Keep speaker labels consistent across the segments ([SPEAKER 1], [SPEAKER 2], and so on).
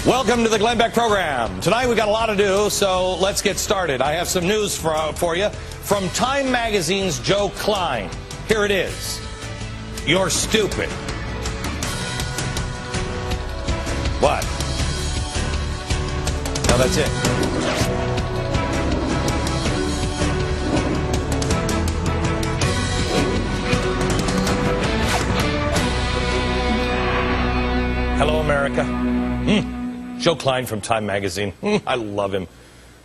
[SPEAKER 1] Welcome to the Glenn Beck program. Tonight we got a lot to do, so let's get started. I have some news for you from Time Magazine's Joe Klein. Here it is. You're stupid. What? No, that's it. Hello, America. Joe Klein from Time Magazine. I love him.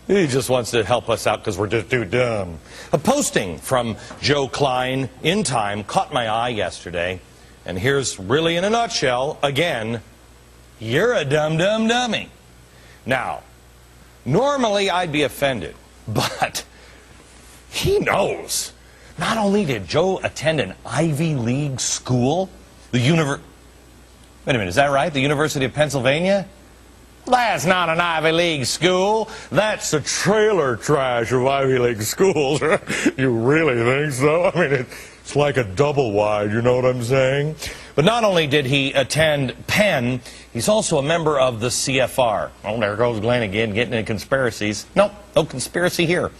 [SPEAKER 1] He just wants to help us out because we're just too dumb. A posting from Joe Klein in Time caught my eye yesterday. And here's really in a nutshell, again, you're a dumb dummy. Now, normally I'd be offended, but he knows. Not only did Joe attend an Ivy League school, wait a minute, is that right? The University of Pennsylvania? That's not an Ivy League school. That's the trailer trash of Ivy League schools. You really think so? I mean, it's like a double wide, you know what I'm saying? But not only did he attend Penn, he's also a member of the CFR. Oh, there goes Glenn again, getting into conspiracies. Nope, no conspiracy here.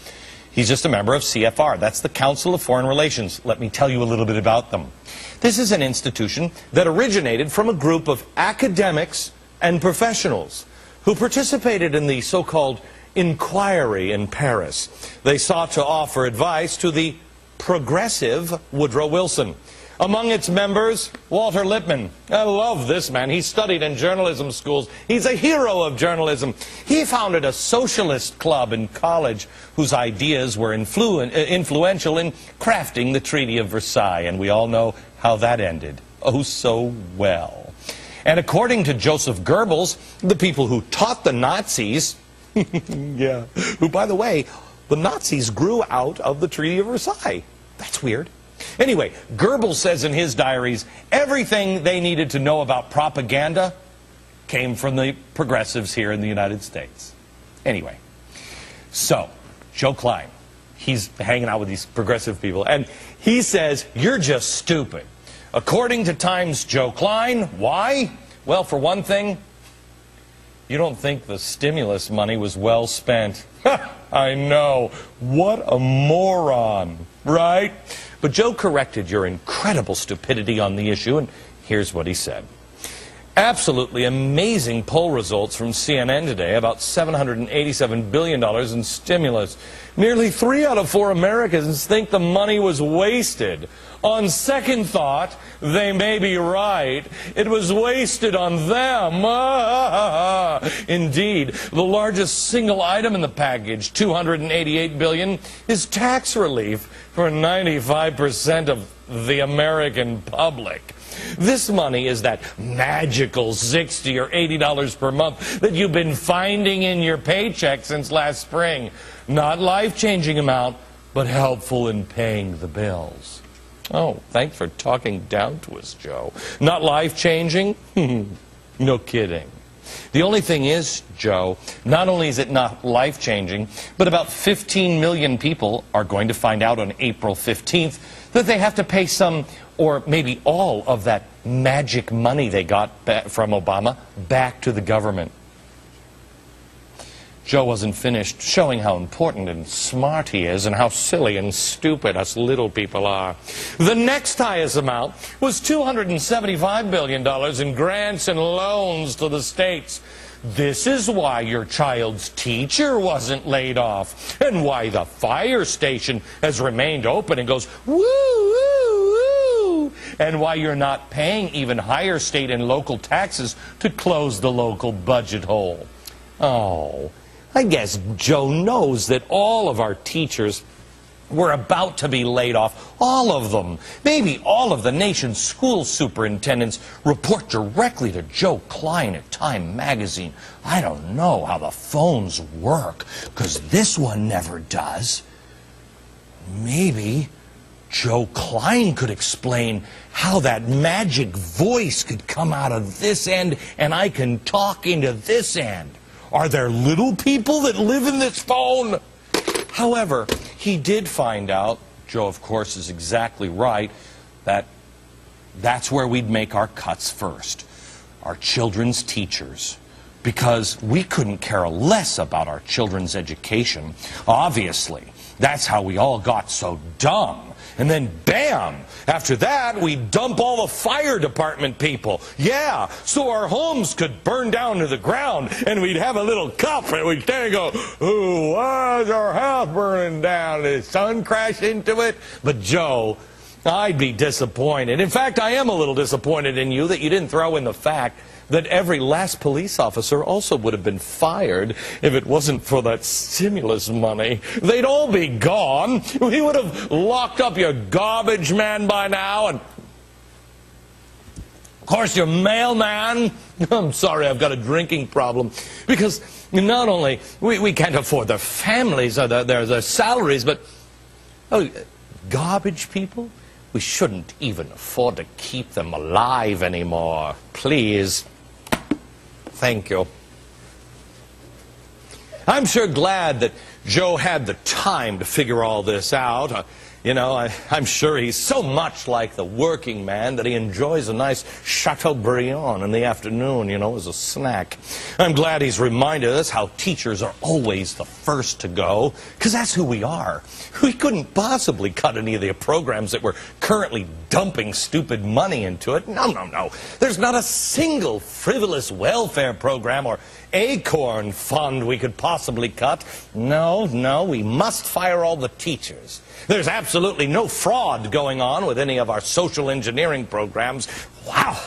[SPEAKER 1] He's just a member of CFR. That's the Council of Foreign Relations. Let me tell you a little bit about them. This is an institution that originated from a group of academics and professionals who participated in the so-called inquiry in Paris. They sought to offer advice to the progressive Woodrow Wilson. Among its members, Walter Lippmann. I love this man. He studied in journalism schools. He's a hero of journalism. He founded a socialist club in college whose ideas were influential in crafting the Treaty of Versailles, and we all know how that ended. Oh, so well. And according to Joseph Goebbels, the people who taught the Nazis, yeah, who, by the way, the Nazis grew out of the Treaty of Versailles. That's weird. Anyway, Goebbels says in his diaries, everything they needed to know about propaganda came from the progressives here in the United States. Anyway, so, Joe Klein, he's hanging out with these progressive people, and he says, you're just stupid. According to Time's Joe Klein, why? Well, for one thing, you don't think the stimulus money was well spent. I know. What a moron, right? But Joe corrected your incredible stupidity on the issue, and here's what he said. Absolutely amazing poll results from CNN today about $787 billion in stimulus. Nearly 3 out of 4 Americans think the money was wasted. On second thought, they may be right. It was wasted on them. Indeed, the largest single item in the package, $288 billion, is tax relief for 95% of the American public. This money is that magical $60 or $80 per month that you've been finding in your paycheck since last spring. Not life-changing amount, but helpful in paying the bills. Oh, thanks for talking down to us, Joe. Not life-changing? No kidding. The only thing is, Joe, not only is it not life-changing, but about 15 million people are going to find out on April 15th that they have to pay some or maybe all of that magic money they got from Obama back to the government. Joe wasn't finished showing how important and smart he is and how silly and stupid us little people are. The next highest amount was $275 billion in grants and loans to the states. This is why your child's teacher wasn't laid off and why the fire station has remained open and goes woo, woo, woo, and why you're not paying even higher state and local taxes to close the local budget hole. Oh, I guess Joe knows that all of our teachers were about to be laid off. All of them. Maybe all of the nation's school superintendents report directly to Joe Klein at Time Magazine. I don't know how the phones work, because this one never does. Maybe Joe Klein could explain how that magic voice could come out of this end and I can talk into this end. Are there little people that live in this phone? However, he did find out, Joe, of course, is exactly right, that that's where we'd make our cuts first. Our children's teachers. because we couldn't care less about our children's education. Obviously, that's how we all got so dumb. And then, bam, after that, we dump all the fire department people. Yeah, so our homes could burn down to the ground, and we'd have a little cup, and we'd stand and go, oh, why is our house burning down? Did the sun crash into it? But Joe, I'd be disappointed. In fact, I am a little disappointed in you that you didn't throw in the fact that every last police officer also would have been fired if it wasn't for that stimulus money. They'd all be gone. We would have locked up your garbage man by now, and of course your mailman. I'm sorry, I've got a drinking problem, because not only we can't afford their families or their salaries, but garbage people, we shouldn't even afford to keep them alive anymore. Please. Thank you. I'm sure glad that Joe had the time to figure all this out. I'm sure he's so much like the working man that he enjoys a nice Chateaubriand in the afternoon, as a snack. I'm glad he's reminded us how teachers are always the first to go, because that's who we are. We couldn't possibly cut any of the programs that we're currently dumping stupid money into it. No. There's not a single frivolous welfare program or acorn fund we could possibly cut. No, we must fire all the teachers. There's absolutely no fraud going on with any of our social engineering programs. Wow,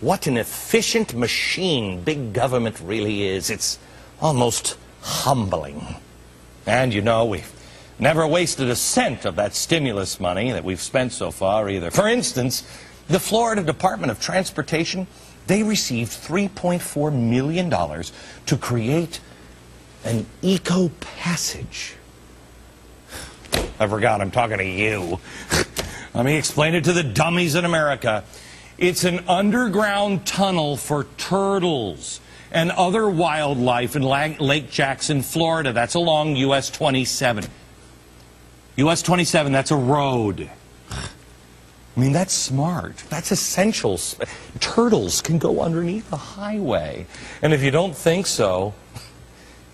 [SPEAKER 1] what an efficient machine big government really is. It's almost humbling. And we've never wasted a cent of that stimulus money that we've spent so far either. For instance, the Florida Department of Transportation, they received $3.4 million to create an eco-passage. I forgot, I'm talking to you. Let me explain it to the dummies in America. It's an underground tunnel for turtles and other wildlife in Lake Jackson, Florida. That's along US 27. US 27, that's a road. I mean, that's smart. That's essential. Turtles can go underneath the highway. And if you don't think so,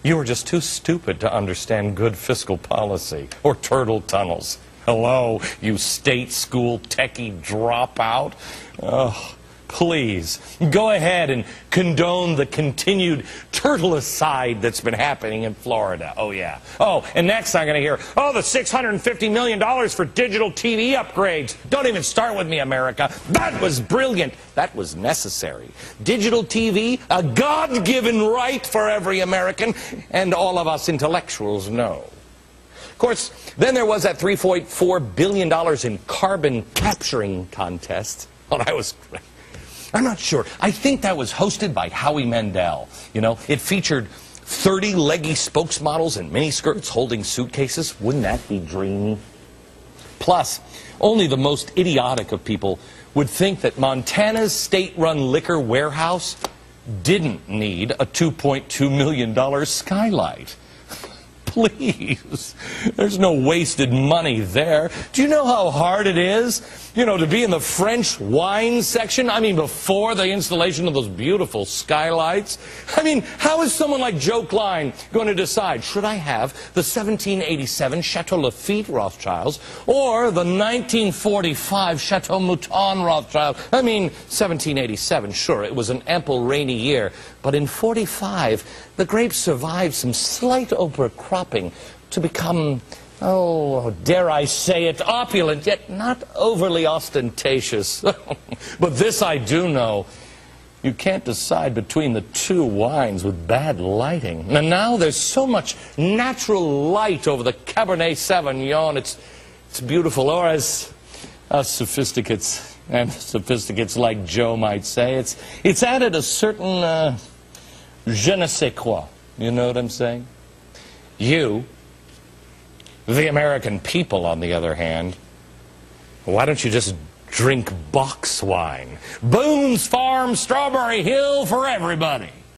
[SPEAKER 1] you were just too stupid to understand good fiscal policy or turtle tunnels. Hello, you state school techie dropout. Oh, please, go ahead and condone the continued turtleicide that's been happening in Florida. Oh, yeah. Oh, and next I'm going to hear, the $650 million for digital TV upgrades. Don't even start with me, America. That was brilliant. That was necessary. Digital TV, a God-given right for every American, and all of us intellectuals know. Of course, then there was that $3.4 billion in carbon capturing contest. Well, that was great. I'm not sure. I think that was hosted by Howie Mandel. It featured 30 leggy spokesmodels in miniskirts holding suitcases. Wouldn't that be dreamy? Plus, only the most idiotic of people would think that Montana's state-run liquor warehouse didn't need a $2.2 million skylight. Please, there's no wasted money there. Do you know how hard it is, to be in the French wine section? I mean, before the installation of those beautiful skylights. I mean, how is someone like Joe Klein going to decide, should I have the 1787 Chateau Lafite Rothschilds or the 1945 Chateau Mouton Rothschild? I mean, 1787, sure, it was an ample rainy year, but in 45, the grapes survived some slight overcropping to become, dare I say it, opulent, yet not overly ostentatious. But this I do know. You can't decide between the two wines with bad lighting. And now there's so much natural light over the Cabernet Sauvignon. It's beautiful. Or as us sophisticates like Joe might say, it's added a certain je ne sais quoi. You know what I'm saying? You, the American people, on the other hand, why don't you just drink box wine? Boone's Farm, Strawberry Hill for everybody.